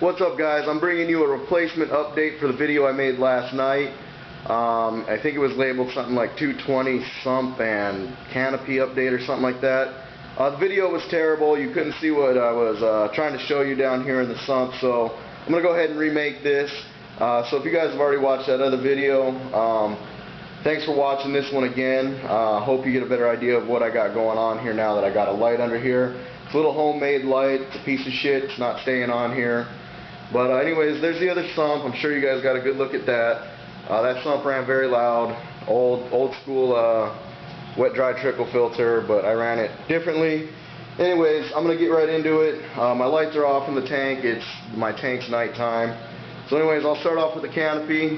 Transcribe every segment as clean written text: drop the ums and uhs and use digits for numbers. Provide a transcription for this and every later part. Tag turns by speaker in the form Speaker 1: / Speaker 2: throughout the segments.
Speaker 1: What's up, guys? I'm bringing you a replacement update for the video I made last night. I think it was labeled something like 220 sump and canopy update or something like that. The video was terrible. You couldn't see what I was trying to show you down here in the sump, so I'm going to go ahead and remake this. So if you guys have already watched that other video, thanks for watching this one again. Hope you get a better idea of what I got going on here now that I got a light under here. It's a little homemade light. It's a piece of shit. It's not staying on here. But anyways, there's the other sump. I'm sure you guys got a good look at that. That sump ran very loud. Old school wet dry trickle filter, but I ran it differently. Anyways, I'm going to get right into it. My lights are off in the tank. My tank's nighttime. So anyways, I'll start off with the canopy.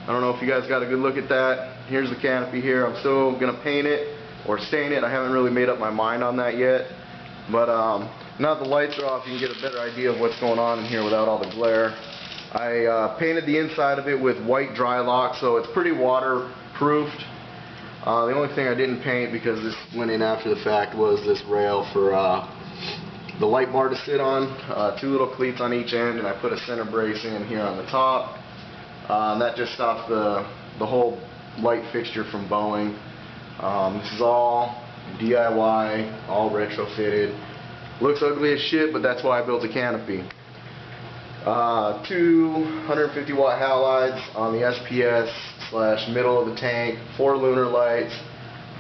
Speaker 1: I don't know if you guys got a good look at that. Here's the canopy here. I'm still going to paint it or stain it. I haven't really made up my mind on that yet. But now that the lights are off, you can get a better idea of what's going on in here without all the glare. I painted the inside of it with white Drylock, so it's pretty waterproofed. The only thing I didn't paint, because this went in after the fact, was this rail for the light bar to sit on. Two little cleats on each end, and I put a center brace in here on the top. That just stops the whole light fixture from bowing. This is all DIY, all retrofitted. Looks ugly as shit, but that's why I built a canopy. 250 watt halides on the SPS / middle of the tank, 4 lunar lights,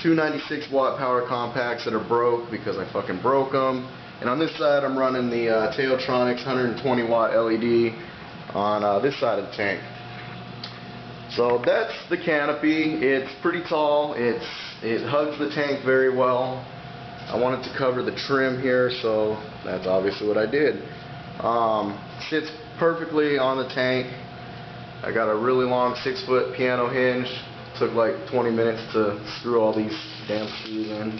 Speaker 1: 296 watt power compacts that are broke because I fucking broke them. And on this side I'm running the Tailtronics 120 watt LED on this side of the tank. So that's the canopy. It's pretty tall. It hugs the tank very well. I wanted to cover the trim here, so that's obviously what I did. Sits perfectly on the tank. I got a really long 6-foot piano hinge. Took like 20 minutes to screw all these damn screws in.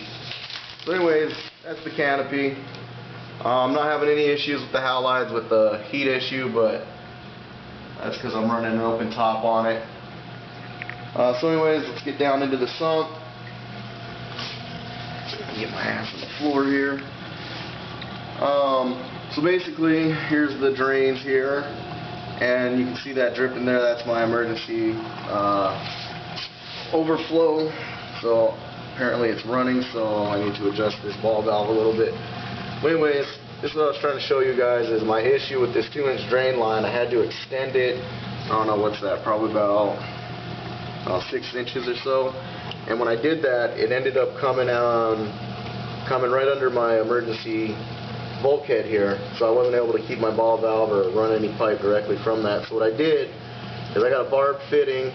Speaker 1: So anyways, that's the canopy. I'm not having any issues with the halides with the heat issue, but that's because I'm running an open top on it. So anyways, let's get down into the sump. Get my ass on the floor here. So basically, here's the drains here, and you can see that dripping there. That's my emergency overflow. So apparently it's running, so I need to adjust this ball valve a little bit. But anyways, this is what I was trying to show you guys, is my issue with this 2-inch drain line. I had to extend it. I don't know what's that, probably about 6 inches or so. And when I did that, it ended up coming right under my emergency bulkhead here, so I wasn't able to keep my ball valve or run any pipe directly from that. So what I did is I got a barbed fitting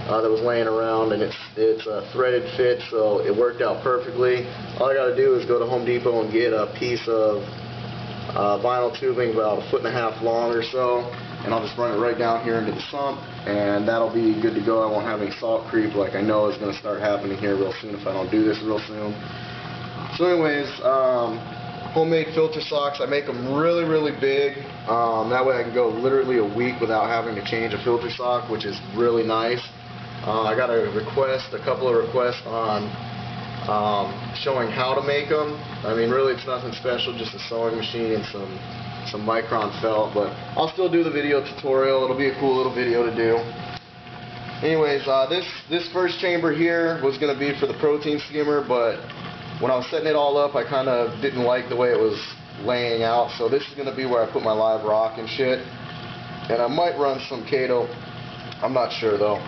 Speaker 1: that was laying around, and it's a threaded fit, so it worked out perfectly. All I got to do is go to Home Depot and get a piece of vinyl tubing about 1.5 feet long or so, and I'll just run it right down here into the sump, and that'll be good to go. I won't have any salt creep like I know is going to start happening here real soon if I don't do this real soon. So anyways, homemade filter socks. I make them really, really big. That way I can go literally a week without having to change a filter sock, which is really nice. I got a couple of requests on showing how to make them. I mean, really it's nothing special, just a sewing machine and some micron felt, but I'll still do the video tutorial. It'll be a cool little video to do. Anyways, this first chamber here was going to be for the protein skimmer, but when I was setting it all up, I kind of didn't like the way it was laying out, so this is going to be where I put my live rock and shit. And I might run some Kato. I'm not sure though.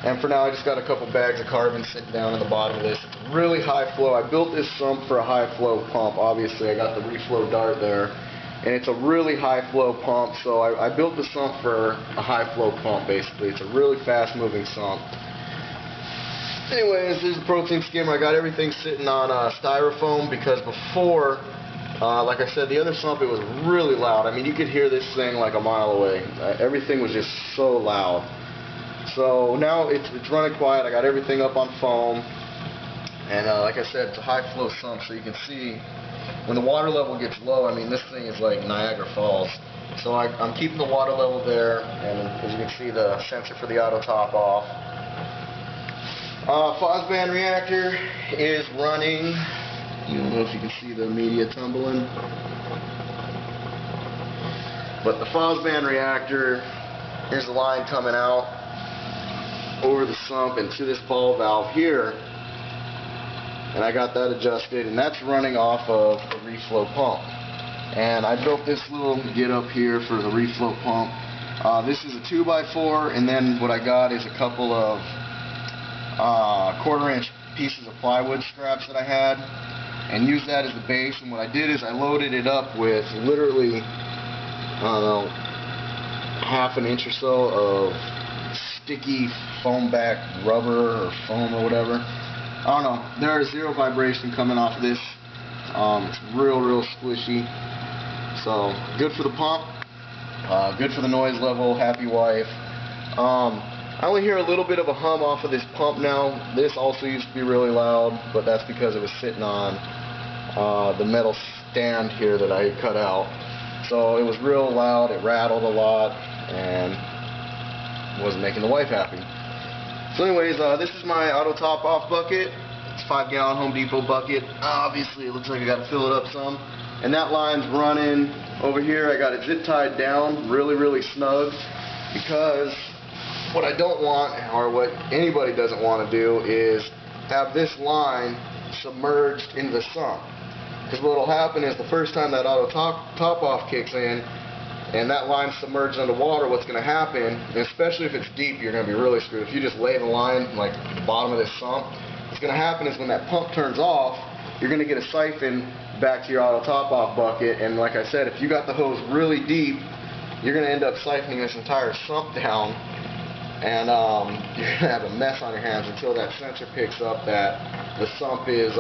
Speaker 1: And for now, I just got a couple bags of carbon sitting down in the bottom of this. It's really high flow. I built this sump for a high flow pump. Obviously, I got the reflow dart there. And it's a really high flow pump, so I built the sump for a high flow pump basically. It's a really fast moving sump. Anyways, there's the protein skimmer. I got everything sitting on styrofoam because before, like I said, the other sump, it was really loud. I mean, you could hear this thing like a mile away. Everything was just so loud. So now it's running quiet. I got everything up on foam. And like I said, it's a high flow sump, so you can see when the water level gets low, I mean, this thing is like Niagara Falls. So I'm keeping the water level there, and as you can see, the sensor for the auto top off. Fosband reactor is running. I don't know if you can see the media tumbling. But the Fosban reactor, here's the line coming out over the sump into this ball valve here, and I got that adjusted, and that's running off of a reef flow pump. And I built this little get up here for the reef flow pump. This is a 2x4, and then what I got is a couple of 1/4-inch pieces of plywood scraps that I had, and used that as the base. And what I did is I loaded it up with literally, I don't know, 1/2 inch or so of sticky foam back rubber or foam or whatever. I don't know. There is zero vibration coming off of this. It's real squishy. So good for the pump, good for the noise level. Happy wife. I only hear a little bit of a hum off of this pump now. This also used to be really loud, but that's because it was sitting on the metal stand here that I had cut out. So it was real loud, it rattled a lot, and wasn't making the wife happy. So anyways, this is my auto top off bucket. It's a 5-gallon Home Depot bucket. Obviously it looks like I got to fill it up some. And that line's running over here. I got it zip tied down really snug, because what I don't want, or what anybody doesn't want to do, is have this line submerged into the sump. Because what will happen is the first time that auto top off kicks in and that line's submerged underwater, what's going to happen, and especially if it's deep, you're going to be really screwed. If you just lay the line like at the bottom of this sump, what's going to happen is when that pump turns off, you're going to get a siphon back to your auto top off bucket. And like I said, if you got the hose really deep, you're going to end up siphoning this entire sump down, and you're going to have a mess on your hands until that sensor picks up that the sump is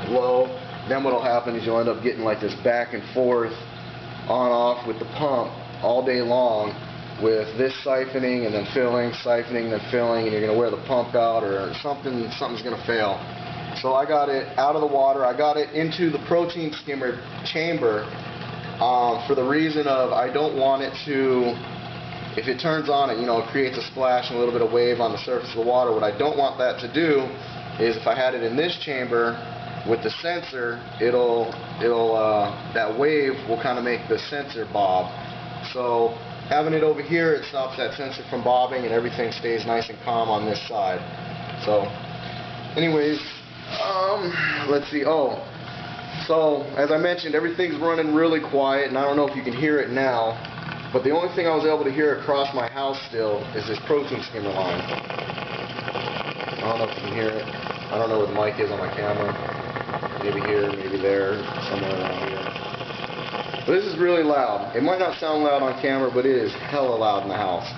Speaker 1: low. Then what will happen is you'll end up getting like this back and forth on off with the pump all day long, with this siphoning and then filling, siphoning, then filling, and you're going to wear the pump out, or something's going to fail. So I got it out of the water. I got it into the protein skimmer chamber for the reason of I don't want it to, if it turns on, it creates a splash and a little bit of wave on the surface of the water. What I don't want that to do is, if I had it in this chamber with the sensor, that wave will kind of make the sensor bob. So having it over here, it stops that sensor from bobbing, and everything stays nice and calm on this side. So anyways, let's see. So as I mentioned, everything's running really quiet, and I don't know if you can hear it now, but the only thing I was able to hear across my house still is this protein skimmer line. I don't know if you can hear it. I don't know where the mic is on my camera. Maybe here, maybe there, somewhere around here. But this is really loud. It might not sound loud on camera, but it is hella loud in the house.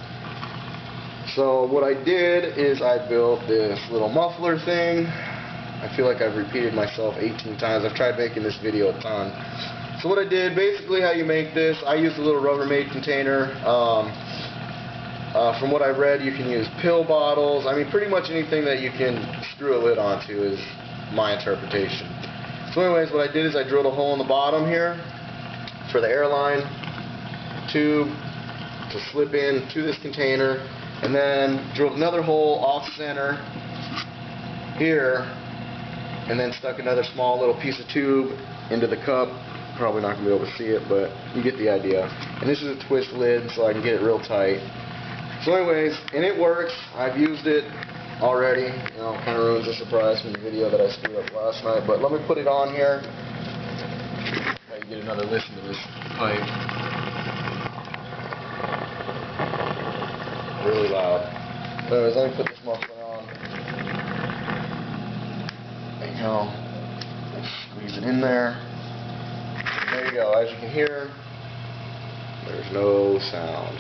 Speaker 1: So what I did is I built this little muffler thing. I feel like I've repeated myself 18 times. I've tried making this video a ton. So what I did, basically how you make this, I used a little Rubbermaid container. From what I read, you can use pill bottles. I mean, pretty much anything that you can screw a lid onto is my interpretation. So anyways, what I did is I drilled a hole in the bottom here for the airline tube to slip in to this container, and then drilled another hole off center here, and then stuck another small little piece of tube into the cup. Probably not going to be able to see it, but you get the idea. And this is a twist lid, so I can get it real tight. So anyways, and it works. I've used it already. Kind of ruins the surprise from the video that I screwed up last night. But let me put it on here. Now you get another listen to this pipe. Really loud. Anyways, let me put this muffler on. There you go. Squeeze it in there. There you go. As you can hear, there's no sound.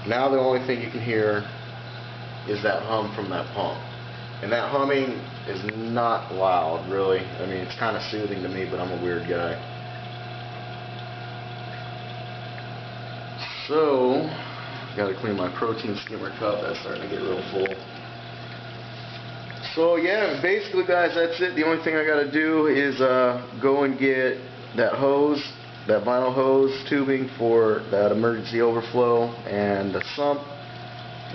Speaker 1: Now the only thing you can hear is that hum from that pump. And that humming is not loud, really. I mean, it's kind of soothing to me, but I'm a weird guy. So, got to clean my protein skimmer cup. That's starting to get real full. So yeah, basically guys, that's it. The only thing I got to do is go and get that hose, that vinyl hose tubing for that emergency overflow, and the sump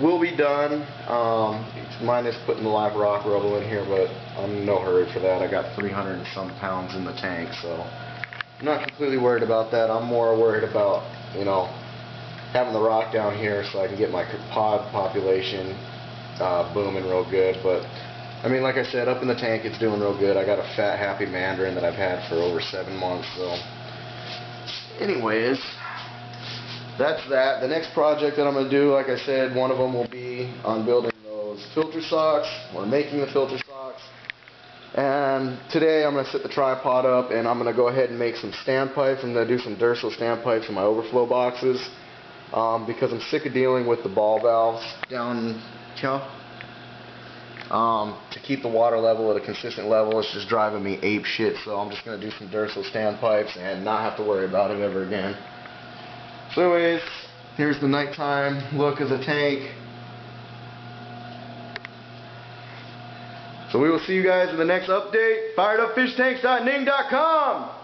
Speaker 1: will be done. Minus putting the live rock rubble in here, but I'm in no hurry for that. I got 300 and some pounds in the tank, so I'm not completely worried about that. I'm more worried about, you know, having the rock down here so I can get my pod population booming real good. But I mean, like I said, up in the tank it's doing real good. I got a fat happy mandarin that I've had for over 7 months. So anyways, that's that. The next project that I'm going to do, like I said, one of them will be on building those filter socks or making the filter socks. And today I'm going to set the tripod up and I'm going to go ahead and make some standpipes. I'm going to do some Durso standpipes in my overflow boxes because I'm sick of dealing with the ball valves down here. To keep the water level at a consistent level, it's just driving me ape shit. So I'm just going to do some Durso standpipes and not have to worry about it ever again. So anyways, here's the nighttime look of the tank. So we will see you guys in the next update. FiredUpFishTanks.ning.com